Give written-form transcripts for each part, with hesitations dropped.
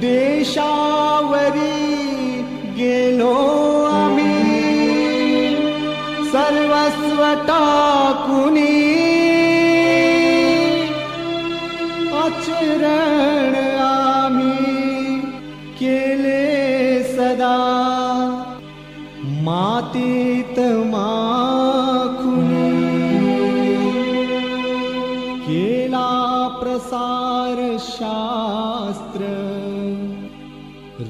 देशावरी गेलो आम्ही सर्वस्व टाकुनी, आचरण आम्ही केले सदा मातीत माखुनी. केला प्रसार शास्त्र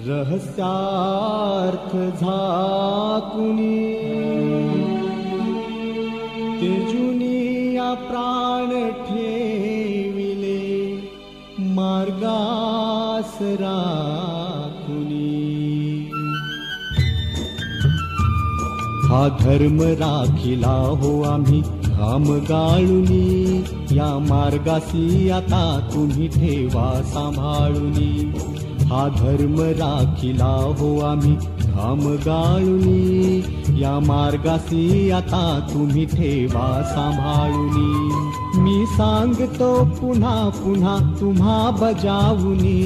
रहस्यार्थ झाकुनी, तेजुनिया प्राण ठेविले मार्गास राखुनी. हा धर्म राखिला हो आम्ही घाम गाळुनी, या मार्गासी आता तुम्ही ठेवा सांभाळुनी. हा धर्म राखिला हो आम्ही घाम गाळुनी, या मार्गासी आता तुम्ही ठेवा सांभाळुनी. मी सांगतो पुन्हा पुन्हा तुम्हा बजावुनी,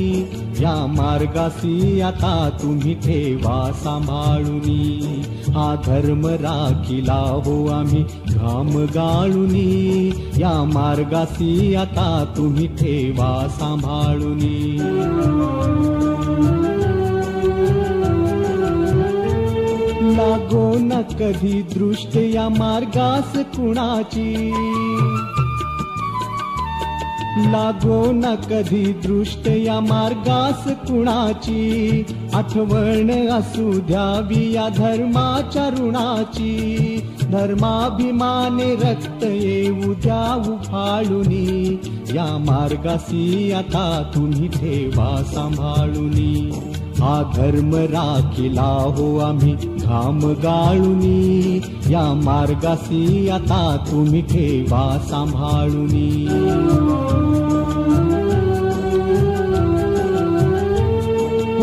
या मार्गासी आता तुम्ही ठेवा सांभाळुनी. हा धर्म राखिला हो आम्ही घाम गाळुनी, या मार्गासी आता तुम्ही ठेवा सांभाळुनी. लागो न कधी दृष्ट या मार्गास कुणाची, लागो न कधी दृष्ट या मार्गास कुणाची. आठवण असू द्यावी या धर्माच्या ऋणाची, धर्माभिमाने रक्त येऊ द्या उफाळुनी. या मार्गासी आता तुम्ही ठेवा सांभाळुनी. हा धर्म राखिला हो आम्ही घाम गाळुनी, या मार्गासी आता तुम्ही ठेवा सांभाळुनी.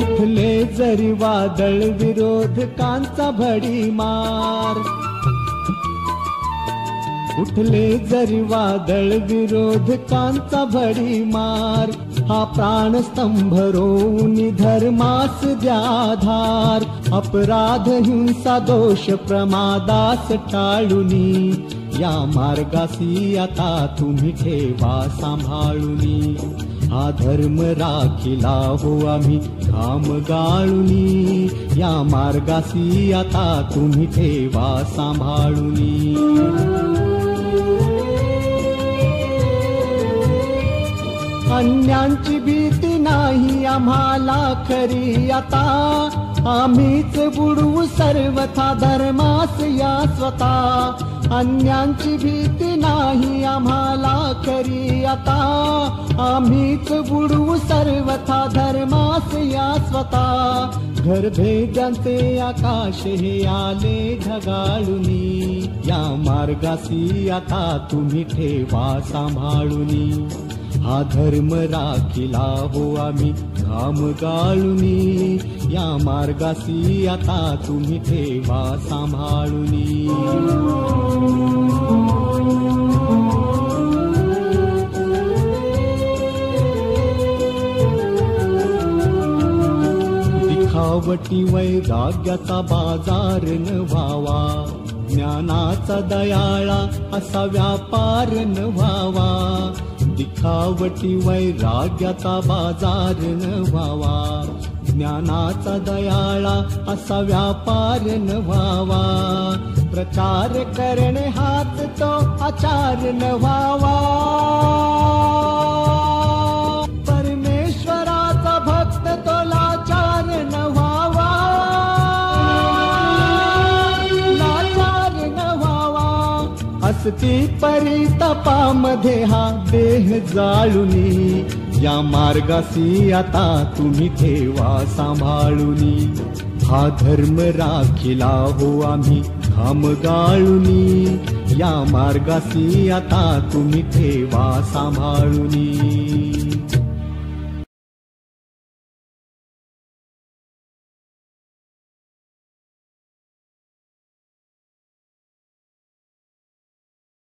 उठले जरी वादळ विरोधकांचा भडीमार, उठले जरी वादळ विरोधकांचा भडीमार. हा प्राणस्तंभ रोवून धर्मास द्याधार, अपराध हिंसा दोष प्रमादास टाळुनी. या मार्गासी आता तुम्ही ठेवा सांभाळुनी. हा धर्म राखिला हो आम्ही घाम गाळुनी, या मार्गासी आता तुम्ही ठेवा सांभाळुनी. अन्यांची भीती नाही आम्हाला खरी आता, आम्हीच बुडवू सर्वथा धर्मास या स्वतः. अन्यांची भीती नाही आम्हाला खरी आता, आम्हीच बुडवू सर्वथा धर्मास या स्वतः. घरभेद्यांचे आकाश हे आले ढगाळुनी, या मार्गासी आता तुम्ही ठेवा सांभाळुनी. हा धर्म राखिला हो आम्ही घाम गाळुनी, या मार्गासी आता तुम्ही ठेवा सांभाळुनी. दिखावटी वैराग्याचा बाजार न व्हावा, ज्ञानाचा दयाळा असा व्यापार न व्हावा. दिखावटी वैराग्याचा बाजार न व्हावा, ज्ञानाचा दयाळा असा व्यापार न व्हावा. प्रचार करणे हाच तो आचार न व्हावा. परमेश्वराचा भक्त तो लाचार न व्हावा, लाचार न व्हावा. असती परितापामध्ये हा देह जाळुनी, या मार्गासी आता तुम्ही ठेवा सांभाळुनी. हा धर्म राखिला हो आम्ही घाम गाळुनी, या मार्गासी आता तुम्ही ठेवा सांभाळुनी.